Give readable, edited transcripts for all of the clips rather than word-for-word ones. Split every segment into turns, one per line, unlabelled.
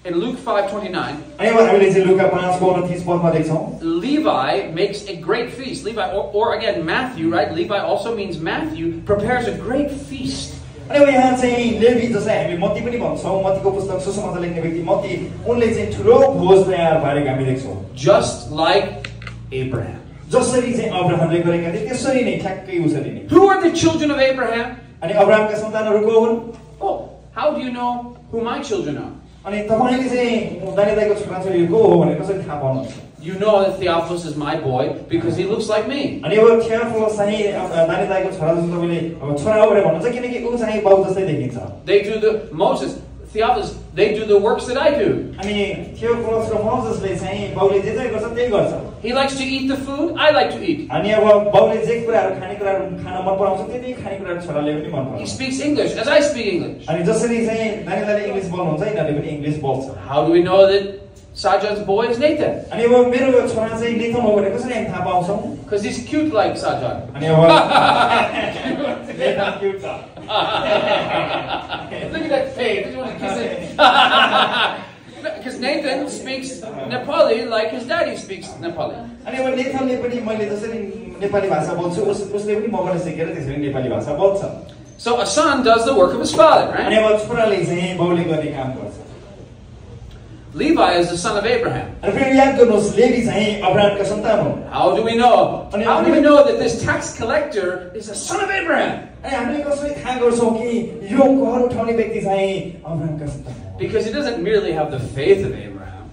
In Luke 5:29, Levi makes a great feast. Levi, or again, Matthew, right? Levi also means Matthew prepares a great feast. Just like Abraham. Who are the children of Abraham? Oh, how do you know who my children are? You know that Theophilus is my boy because he looks like me. They do the Theophilus, they do the works that I do. He likes to eat the food, I like to eat. He speaks English as I speak English. How do we know that Sajan's boy is Nathan? Because he's cute like Sajan. Look at that face. I just want to kiss it. Because Nathan speaks Nepali like his daddy speaks Nepali. So a son does the work of his father, right? Levi is the son of Abraham. How do we know? How do we know that this tax collector is a son of Abraham? Because he doesn't merely have the faith of Abraham.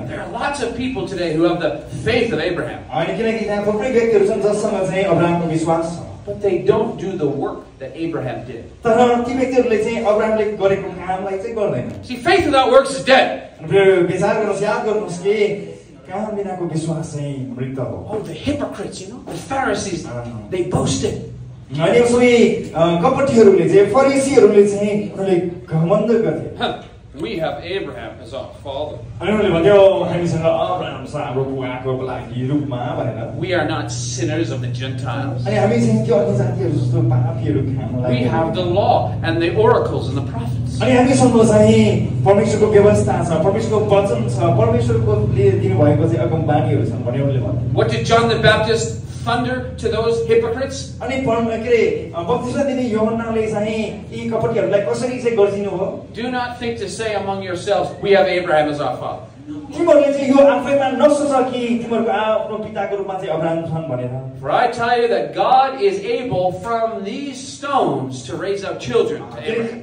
There are lots of people today who have the faith of Abraham. But they don't do the work that Abraham did. See, faith without works is dead. Oh, the hypocrites, you know, the Pharisees, they boasted. We have Abraham as our father. We are not sinners of the Gentiles. We have the law and the oracles and the prophets. What did John the Baptist thunder to those hypocrites? Do not think to say among yourselves, we have Abraham as our father. For I tell you that God is able from these stones to raise up children to Abraham.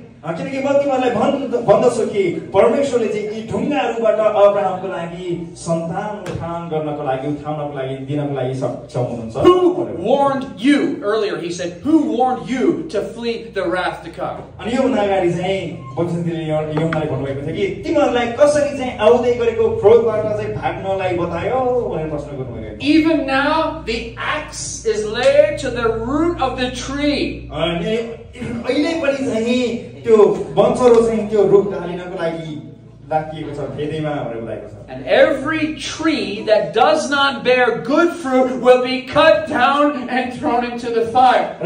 Who
warned you? Earlier he said, who warned you to flee the wrath to come? Even now the axe is laid to the root of the tree. And every tree that does not bear good fruit will be cut down and thrown into the fire.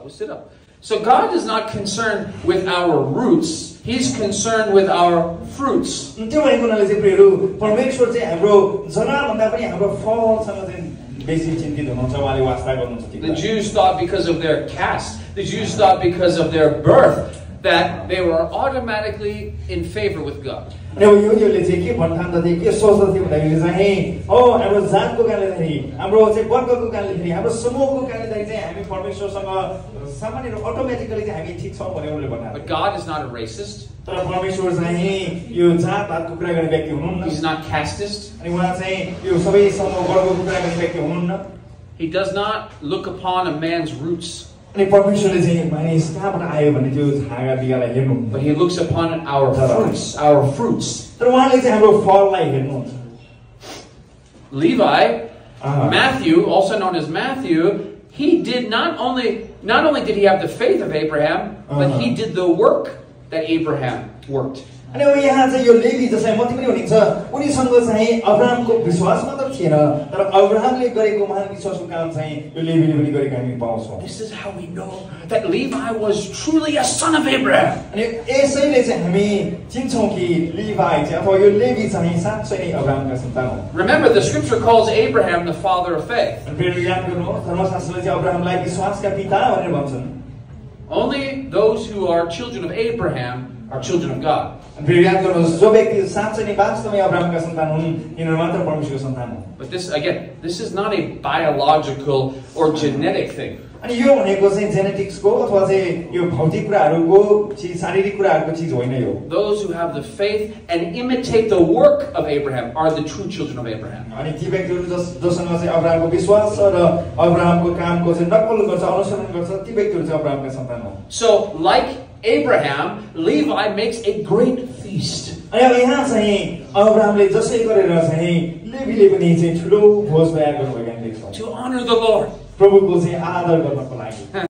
Sit up. So God is not concerned with our roots, He's concerned with our fruits. The Jews thought because of their caste, the Jews thought because of their birth, that they were automatically in favor with God. But God is not a racist. He's not casteist. He does not look upon a man's roots. But He looks upon our fruits. Our fruits. Levi, Matthew, also known as Matthew, he did not only did he have the faith of Abraham, but he did the work that Abraham worked.
अनि अब यहाँ चाहिँ यो levy जसलाई मती पनि भनिन्छ उनीसँग चाहिँ अब्राहमको विश्वास मात्र थिएन तर अब्राहमले गरेको महान विश्वासको काम चाहिँ यो लेवीले पनि गरेको हामी पाउँछौँ.
This is how we know that Levi was truly a son of Abraham.
अनि यसैले चाहिँ हामी चिन्छौँ कि लेवी चाहिँ अथवा यो लेवी चाहिँ साँच्चै नै अब्राहमका सन्तान हो.
Remember, the scripture calls Abraham the father of faith.
अनि फेरि याद गर्नुहोस् धर्मशास्त्रले चाहिँ अब्राहमलाई विश्वासका पिता भनेर भन्छन्.
Only those who are children of Abraham are children of God.
फेरि याद गर्नुहोस् जो व्यक्ति साँच्चै नै वास्तवमै अब्राहमका सन्तान हुन् तिनीहरू मात्र परमेश्वरको सन्तान हुन्.
But this is not a biological or genetic thing.
अनि यो भनेको चाहिँ जेनेटिक्सको अथवा चाहिँ यो भौतिक कुराहरूको चिज शारीरिक कुराहरूको चिज होइन यो.
Those who have the faith and imitate the work of Abraham are the true children of Abraham.
अनि ती व्यक्तिहरू जससँग चाहिँ अब्राहमको विश्वास र अब्राहमको कामको चाहिँ नक्कल गर्छ अनुसरण गर्छ ती व्यक्तिहरू चाहिँ अब्राहमका सन्तान हुन्.
So, like Abraham, Levi makes a great feast.
अनि अब यहाँ चाहिँ अब्राहमले जसै गरेर चाहिँ लेवीले पनि चाहिँ ठुलो भोज तयार गर्नुभएको हामी देख्छौँ.
To honor the Lord.
प्रभुको चाहिँ आदर गर्नको लागि.